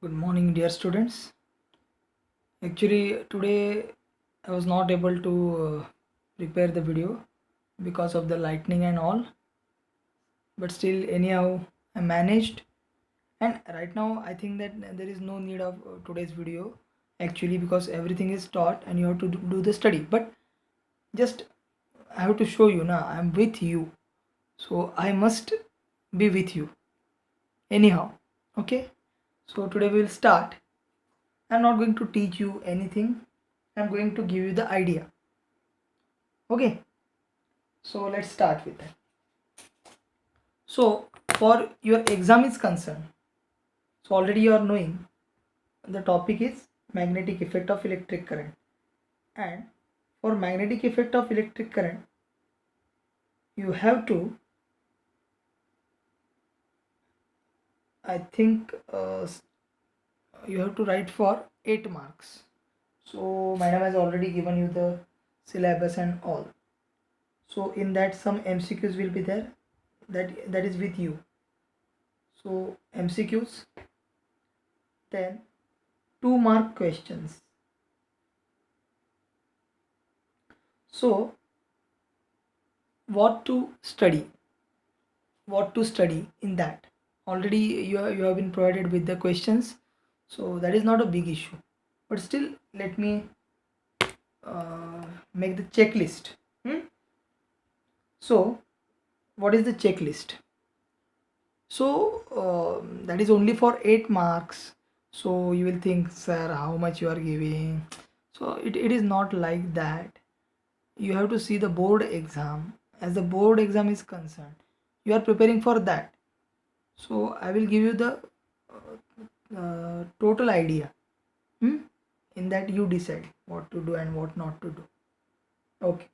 Good morning, dear students. Actually, today I was not able to prepare the video because of the lightning and all, but still, anyhow, I managed. And right now, I think that there is no need of today's video actually because everything is taught and you have to do the study. But just I have to show you now, I'm with you, so I must be with you anyhow. Okay, so today we will start. I'm not going to teach you anything. I'm going to give you the idea. Okay, so let's start with that. So for your exam is concerned, so already you are knowing the topic is magnetic effect of electric current, and for magnetic effect of electric current you have to, I think you have to write for 8 marks. So madam has already given you the syllabus and all. So in that some MCQs will be there, that is with you. So MCQs, then 2 mark questions. So what to study, in that already you have been provided with the questions, so that is not a big issue, but still let me make the checklist. So what is the checklist? So that is only for 8 marks. So you will think, sir, how much you are giving? So it is not like that. You have to see the board exam. As the board exam is concerned, you are preparing for that. So I will give you the total idea. In that you decide what to do and what not to do. Okay.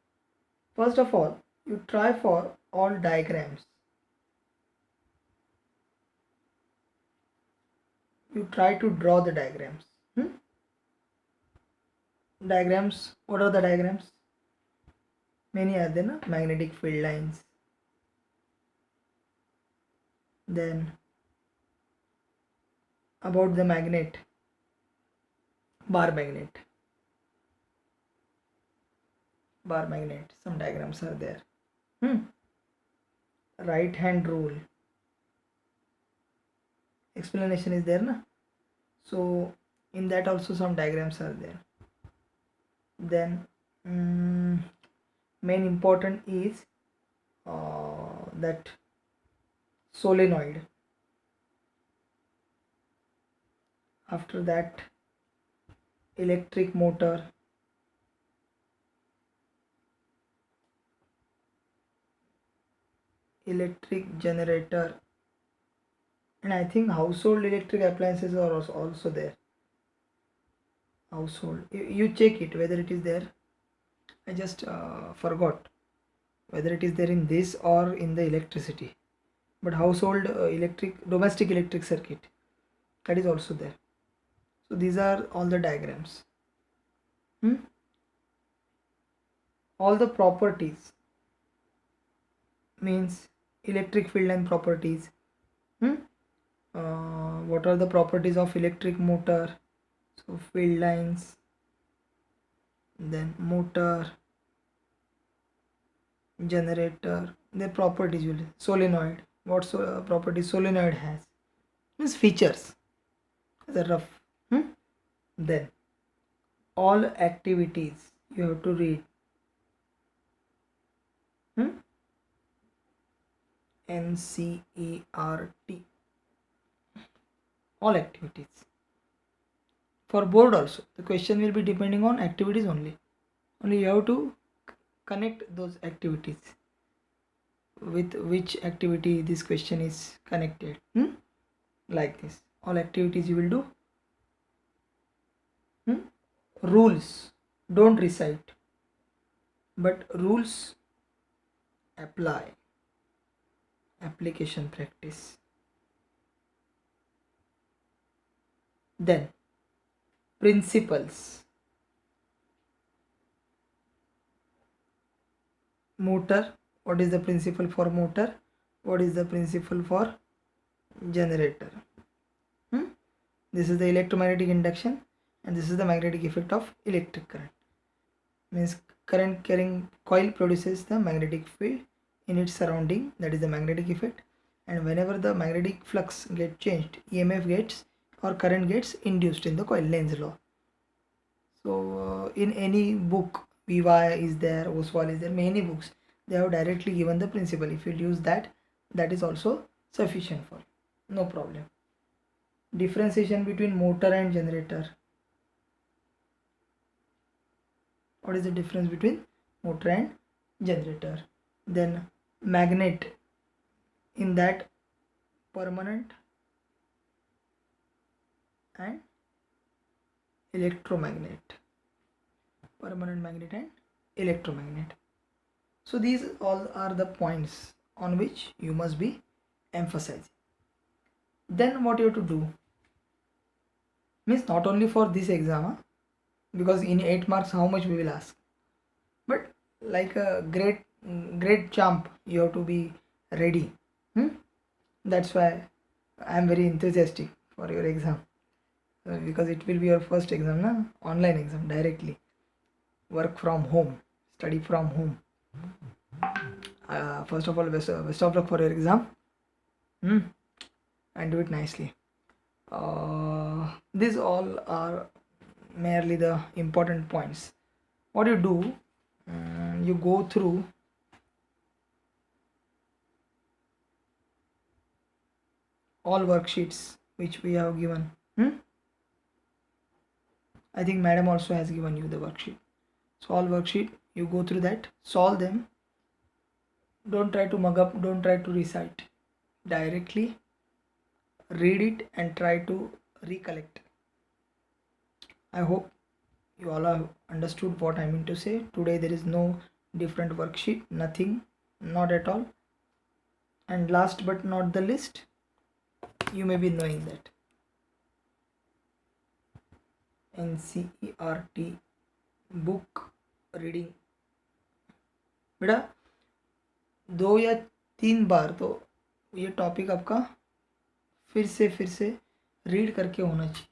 First of all, you try for all diagrams. You try to draw the diagrams. Diagrams. What are the diagrams? Many are there, na? Magnetic field lines. Then about the magnet, bar magnet. Bar magnet. Some diagrams are there. Right hand rule. Explanation is there, na? So in that also some diagrams are there. Then main important is that solenoid. After that, electric motor, electric generator, and I think household electric appliances are also there. Household, you check it whether it is there. I just forgot whether it is there in this or in the electricity, but household domestic electric circuit, that is also there. So these are all the diagrams. All the properties means electric field line properties. What are the properties of electric motor? So field lines, then motor, generator, their properties will solenoid. What properties solenoid has? Means features. As a rough. Then all activities you have to read. NCERT. All activities. For board also, the question will be depending on activities only. Only you have to connect those activities with which activity this question is connected. Like this, all activities you will do. Rules don't recite, but rules apply. Application practice. Then principles. Motor, what is the principle for motor? What is the principle for generator? This is the electromagnetic induction, and this is the magnetic effect of electric current. Means current carrying coil produces the magnetic field in its surrounding, that is the magnetic effect, and whenever the magnetic flux gets changed, EMF gets or current gets induced in the coil, Lenz's law. So in any book, Viva is there, Oswald is there, many books, they have directly given the principle. If you use that, that is also sufficient for you, no problem. Differentiation between motor and generator. What is the difference between motor and generator? Then magnet, in that permanent and electromagnet, permanent magnet and electromagnet. So these all are the points on which you must be emphasizing. Then what you have to do, means not only for this exam, because in 8 marks how much we will ask, but like a great champ, you have to be ready. That's why I am very enthusiastic for your exam, because it will be your first exam, na? Online exam, directly, work from home, study from home. First of all, best of luck for your exam, and do it nicely. These all are merely the important points. What you do, you go through all worksheets which we have given. I think madam also has given you the worksheet. So all worksheet, you go through that, solve them. Don't try to mug up, don't try to recite. Directly read it and try to recollect. I hope you all have understood what I mean to say. Today there is no different worksheet, nothing, not at all. And last but not the least, you may be knowing that NCERT book reading, बेटा 2 या 3 बार तो ये topic आपका फिर से read करके होना चाहिए.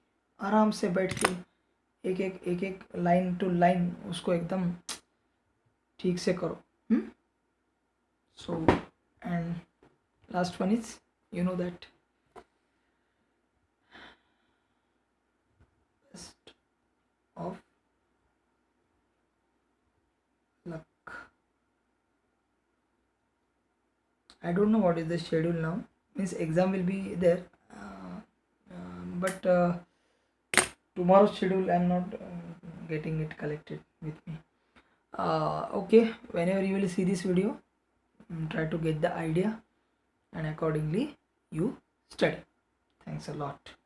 आराम से बैठ के एक लाइन टू लाइन उसको एकदम ठीक से करो. So and last one is, you know that best of luck. I don't know what is the schedule now, means exam will be there, but tomorrow's schedule I'm not getting it collected with me. Okay, whenever you will see this video, try to get the idea and accordingly you study. Thanks a lot.